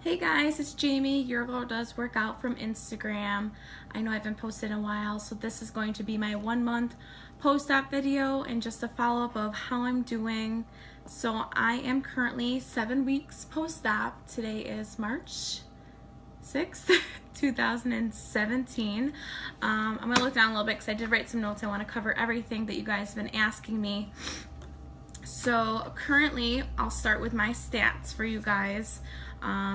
Hey guys, it's Jamie, your girl does workout from Instagram. I know I haven't posted in a while, so this is going to be my 1 month post-op video and just a follow-up of how I'm doing. So I am currently 7 weeks post-op. Today is March 6th, 2017. I'm going to look down a little bit because I did write some notes. I want to cover everything that you guys have been asking me. So currently, I'll start with my stats for you guys.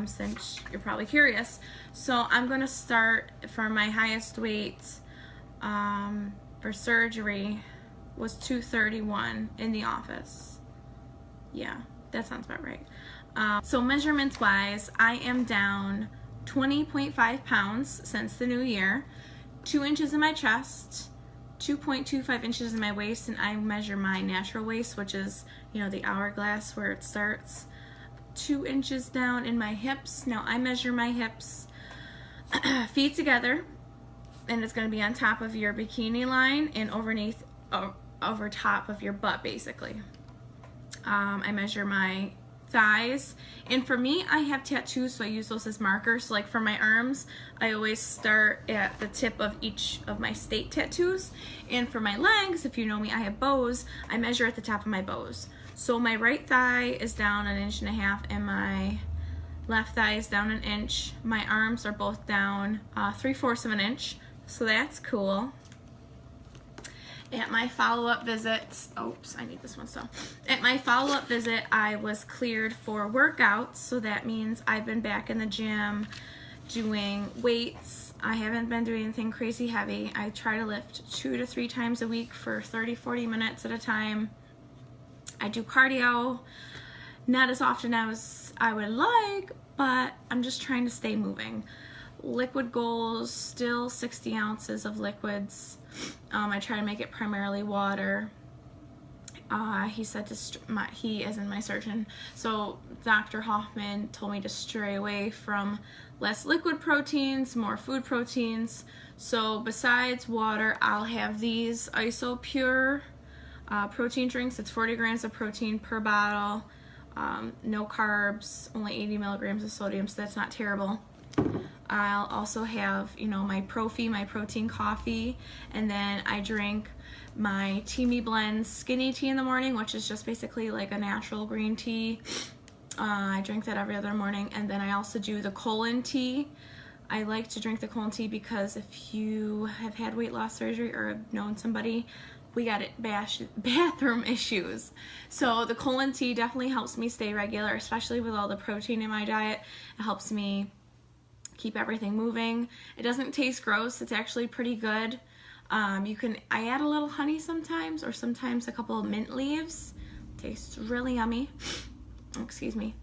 Since you're probably curious. So I'm going to start for my highest weight for surgery was 231 in the office. Yeah, that sounds about right. So measurements wise, I am down 20.5 pounds since the new year, 2 inches in my chest, 2.25 inches in my waist, and I measure my natural waist, which is, you know, the hourglass where it starts. 2 inches down in my hips. Now I measure my hips feet together, and it's going to be on top of your bikini line and over top of your butt basically. I measure my thighs, and for me, I have tattoos, so I use those as markers. So like for my arms, I always start at the tip of each of my state tattoos, and for my legs, if you know me, I have bows. I measure at the top of my bows. So my right thigh is down 1.5 inches, and my left thigh is down 1 inch. My arms are both down 3/4 of an inch, so that's cool. At my follow-up visit, oops, I need this one still. At my follow-up visit, I was cleared for workouts, so that means I've been back in the gym doing weights. I haven't been doing anything crazy heavy. I try to lift 2 to 3 times a week for 30-40 minutes at a time. I do cardio, not as often as I would like, but I'm just trying to stay moving. Liquid goals, still 60 ounces of liquids. I try to make it primarily water. He said he as in my surgeon, so Dr. Hoffman told me to stray away from less liquid proteins, more food proteins. So besides water, I'll have these IsoPure protein drinks. It's 40 grams of protein per bottle, no carbs, only 80 milligrams of sodium, so that's not terrible. I'll also have, you know, my my protein coffee, and then I drink my Teamy Blend skinny tea in the morning, which is just basically like a natural green tea. I drink that every other morning, and then I also do the colon tea. I like to drink the colon tea because if you have had weight loss surgery or have known somebody, we got bathroom issues. So the colon tea definitely helps me stay regular, especially with all the protein in my diet. It helps me keep everything moving. It doesn't taste gross. It's actually pretty good. I add a little honey sometimes, or sometimes a couple of mint leaves. Tastes really yummy. Excuse me.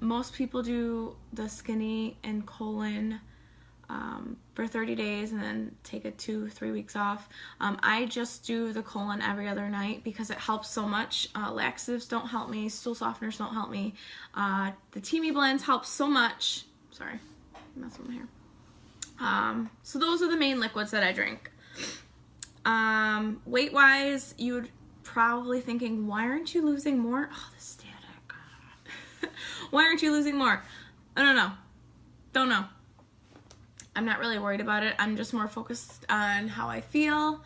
Most people do the skinny and colon for 30 days and then take 2-3 weeks off. I just do the colon every other night because it helps so much. Laxatives don't help me. Stool softeners don't help me. The Teamy Blends help so much. Sorry, I'm messing with my hair. So those are the main liquids that I drink. Weight-wise, you would probably thinking, why aren't you losing more? Oh, the static. Why aren't you losing more? I don't know. Don't know. I'm not really worried about it. I'm just more focused on how I feel.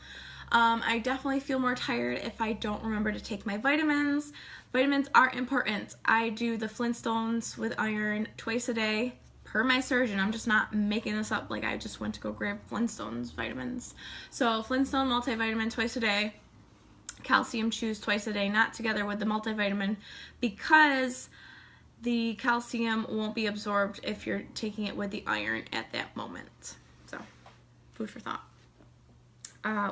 I definitely feel more tired if I don't remember to take my vitamins. Vitamins are important. I do the Flintstones with iron twice a day per my surgeon. I'm just not making this up. Like, I just went to go grab Flintstones vitamins. So Flintstone multivitamin twice a day. Calcium chews twice a day, not together with the multivitamin, because the calcium won't be absorbed if you're taking it with the iron at that moment. So, food for thought.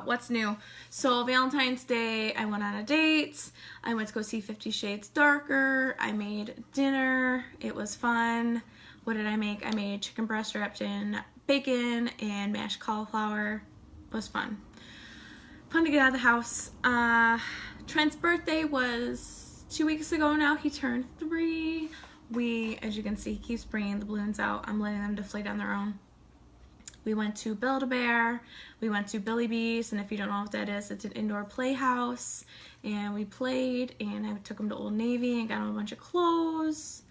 What's new? So Valentine's Day, I went on a date. I went to go see 50 Shades Darker. I made dinner. It was fun. What did I make? I made chicken breast wrapped in bacon and mashed cauliflower. It was fun. Fun to get out of the house. Trent's birthday was 2 weeks ago now. He turned 3. As you can see, he keeps bringing the balloons out. I'm letting them deflate on their own. We went to Build-A-Bear. We went to Billy Bees, and if you don't know what that is, it's an indoor playhouse. And we played, and I took him to Old Navy and got him a bunch of clothes.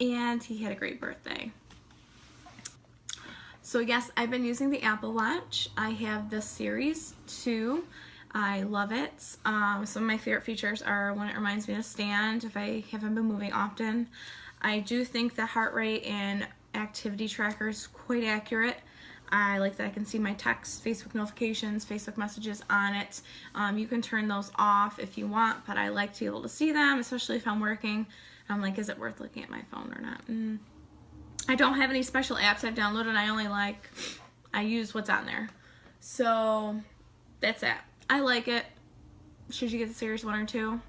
and he had a great birthday. So yes, I've been using the Apple Watch. I have the Series 2. I love it. Some of my favorite features are when it reminds me to stand if I haven't been moving often. I do think the heart rate and activity tracker is quite accurate. I like that I can see my texts, Facebook notifications, Facebook messages on it. You can turn those off if you want, but I like to be able to see them, especially if I'm working. I'm like, is it worth looking at my phone or not? I don't have any special apps I've downloaded. I use what's on there. So that's it. I like it. Should you get the Series 1 or 2?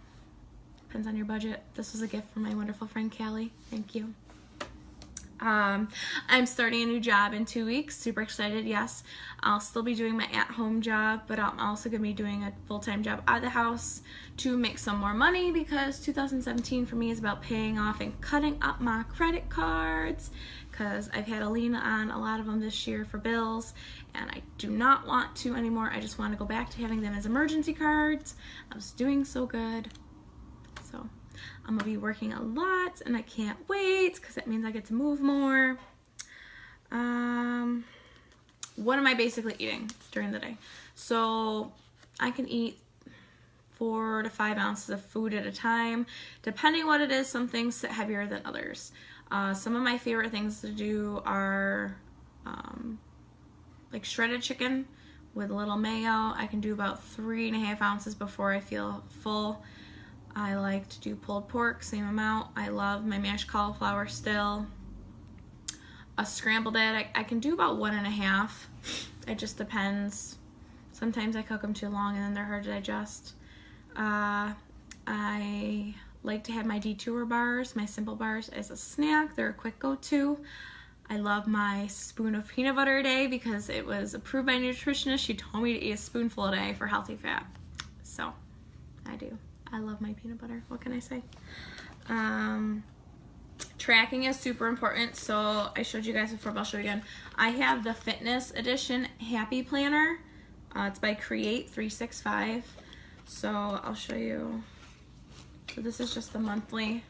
Depends on your budget. This was a gift from my wonderful friend Callie. Thank you. I'm starting a new job in 2 weeks. Super excited, yes. I'll still be doing my at-home job, but I'm also going to be doing a full-time job out of the house to make some more money, because 2017 for me is about paying off and cutting up my credit cards, because I've had a lien on a lot of them this year for bills, and I do not want to anymore. I just want to go back to having them as emergency cards. I was doing so good. So I'm gonna be working a lot, and I can't wait, because that means I get to move more. What am I basically eating during the day? So I can eat 4 to 5 ounces of food at a time, depending what it is. Some things sit heavier than others. Some of my favorite things to do are like shredded chicken with a little mayo. I can do about 3.5 ounces before I feel full. I like to do pulled pork, same amount. I love my mashed cauliflower still. A scrambled egg, I can do about 1.5. It just depends. Sometimes I cook them too long and then they're hard to digest. I like to have my detour bars, my simple bars, as a snack. They're a quick go-to. I love my spoon of peanut butter a day because it was approved by a nutritionist. She told me to eat a spoonful a day for healthy fat. So I do. I love my peanut butter. What can I say? Tracking is super important. So I showed you guys before, but I'll show you again. I have the Fitness Edition Happy Planner. It's by Create 365. So I'll show you. So this is just the monthly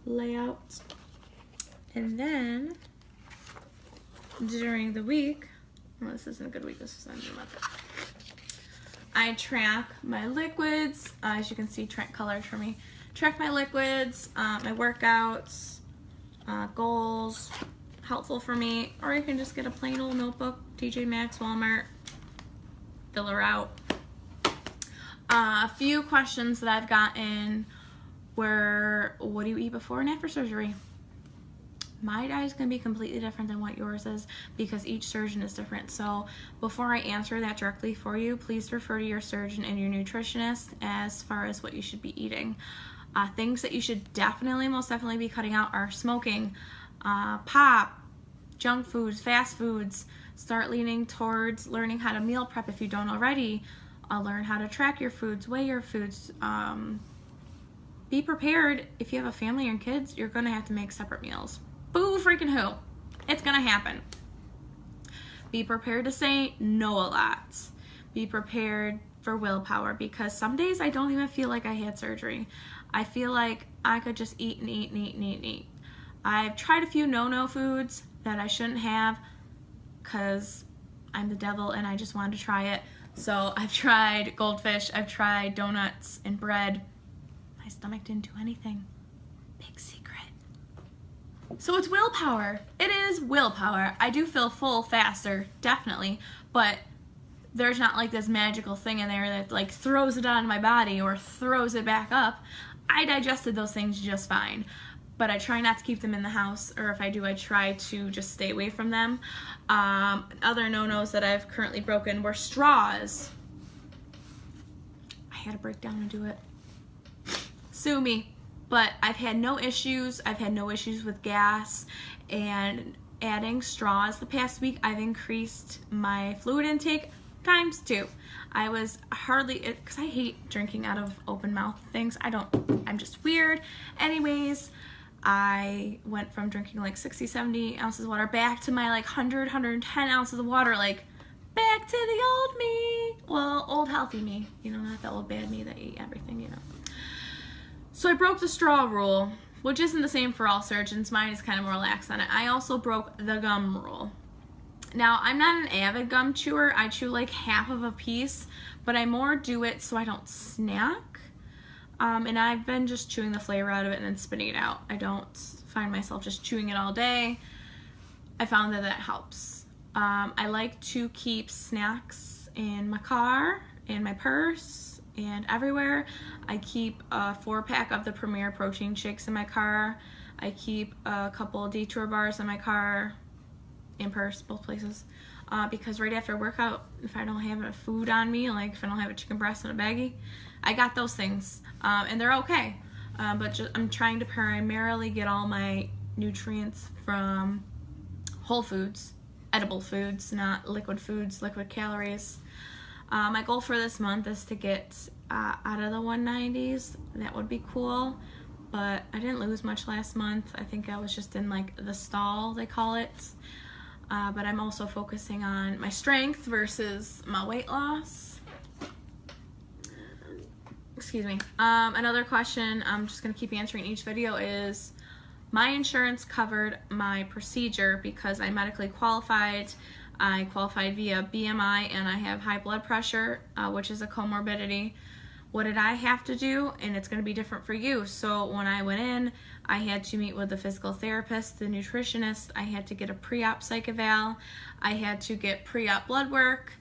layout. And then during the week, well, this isn't a good week, this is end of the month. I track my liquids. As you can see, Trent colored for me. Track my liquids, my workouts, goals, helpful for me. Or you can just get a plain old notebook, TJ Maxx, Walmart, fill her out. A few questions that I've gotten were, what do you eat before and after surgery? My diet is going to be completely different than what yours is because each surgeon is different. So before I answer that directly for you, please refer to your surgeon and your nutritionist as far as what you should be eating. Things that you should most definitely be cutting out are smoking, pop, junk foods, fast foods. Start leaning towards learning how to meal prep if you don't already. Learn how to track your foods, weigh your foods. Be prepared. If you have a family and kids, you're going to have to make separate meals. Boo freaking who. It's gonna happen. Be prepared to say no a lot. Be prepared for willpower, because some days I don't even feel like I had surgery. I feel like I could just eat and eat and eat and eat and eat. I've tried a few no-no foods that I shouldn't have because I'm the devil and I just wanted to try it. So I've tried goldfish, I've tried donuts and bread. My stomach didn't do anything. Big secret. So it's willpower. It is willpower. I do feel full faster, definitely, but there's not like this magical thing in there that like throws it on my body or throws it back up. I digested those things just fine, but I try not to keep them in the house, or if I do, I try to just stay away from them. Other no-nos that I've currently broken were straws. I had to break down and do it. Sue me. But I've had no issues. I've had no issues with gas and adding straws. The past week, I've increased my fluid intake ×2. I was hardly, because I hate drinking out of open mouth things. I'm just weird. Anyways, I went from drinking like 60, 70 ounces of water back to my like 100, 110 ounces of water, like back to the old me. Well, old healthy me, you know, not the old bad me that ate everything, you know. So I broke the straw rule. which isn't the same for all surgeons. Mine is kind of more lax on it. I also broke the gum rule. Now, I'm not an avid gum chewer. I chew like half of a piece, but I more do it so I don't snack. And I've been just chewing the flavor out of it and then spitting it out. I don't find myself just chewing it all day. I found that helps. I like to keep snacks in my car, in my purse, and everywhere. I keep a 4-pack of the Premier protein shakes in my car. I keep a couple Detour bars in my car and purse, both places. Because right after a workout, if I don't have food on me, like if I don't have a chicken breast in a baggie, I got those things. And they're okay. But I'm trying to primarily get all my nutrients from whole foods, edible foods, not liquid foods, liquid calories. My goal for this month is to get out of the 190s. That would be cool, but I didn't lose much last month. I think I was just in like the stall, they call it. But I'm also focusing on my strength versus my weight loss. Excuse me. Another question I'm just going to keep answering each video is, my insurance covered my procedure because I'm medically qualified. I qualified via BMI and I have high blood pressure, which is a comorbidity. What did I have to do? And it's going to be different for you. So when I went in, I had to meet with the physical therapist, the nutritionist. I had to get a pre-op psych eval. I had to get pre-op blood work.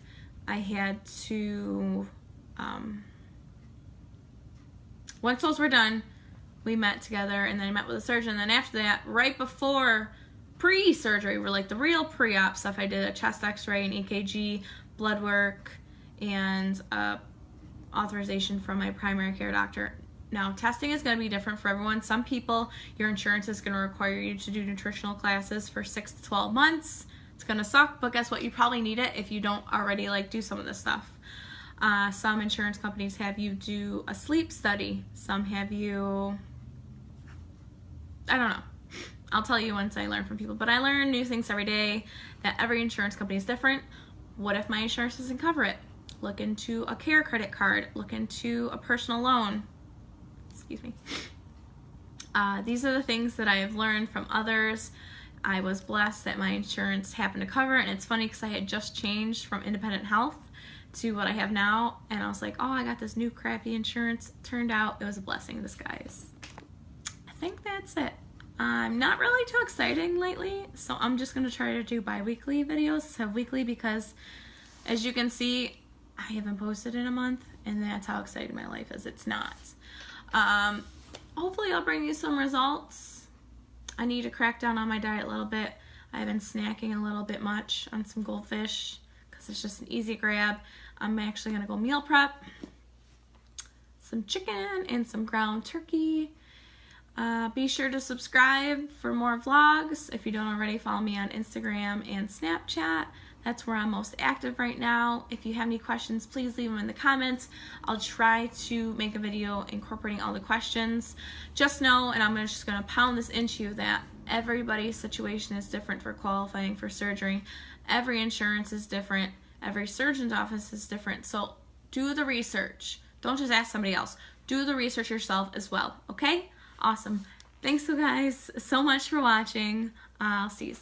I had to, once those were done, we met together, and then I met with a surgeon. And then after that, right before pre-surgery, were like the real pre-op stuff, I did a chest x-ray, an EKG, blood work, and authorization from my primary care doctor. Now, testing is going to be different for everyone. Some people, your insurance is going to require you to do nutritional classes for 6 to 12 months. It's going to suck, but guess what? You probably need it if you don't already like do some of this stuff. Some insurance companies have you do a sleep study. Some have you, I don't know. I'll tell you once I learn from people, but I learn new things every day, that every insurance company is different. What if my insurance doesn't cover it? Look into a care credit card. Look into a personal loan. Excuse me. These are the things that I have learned from others. I was blessed that my insurance happened to cover it, and it's funny because I had just changed from independent health to what I have now, and I was like, oh, I got this new crappy insurance. Turned out it was a blessing in disguise. I think that's it. I'm not really too exciting lately, so I'm just going to try to do bi-weekly videos instead of weekly because, as you can see, I haven't posted in a month, and that's how exciting my life is. It's not. Hopefully I'll bring you some results. I need to crack down on my diet a little bit. I've been snacking a little bit much on some goldfish because it's just an easy grab. I'm actually going to go meal prep. Some chicken and some ground turkey. Be sure to subscribe for more vlogs. If you don't already, follow me on Instagram and Snapchat. That's where I'm most active right now. If you have any questions, please leave them in the comments. I'll try to make a video incorporating all the questions. Just know, and I'm just going to pound this into you, that everybody's situation is different for qualifying for surgery. Every insurance is different. Every surgeon's office is different. So do the research. Don't just ask somebody else. Do the research yourself as well, okay? Awesome. Thanks, you guys, so much for watching. I'll see you soon.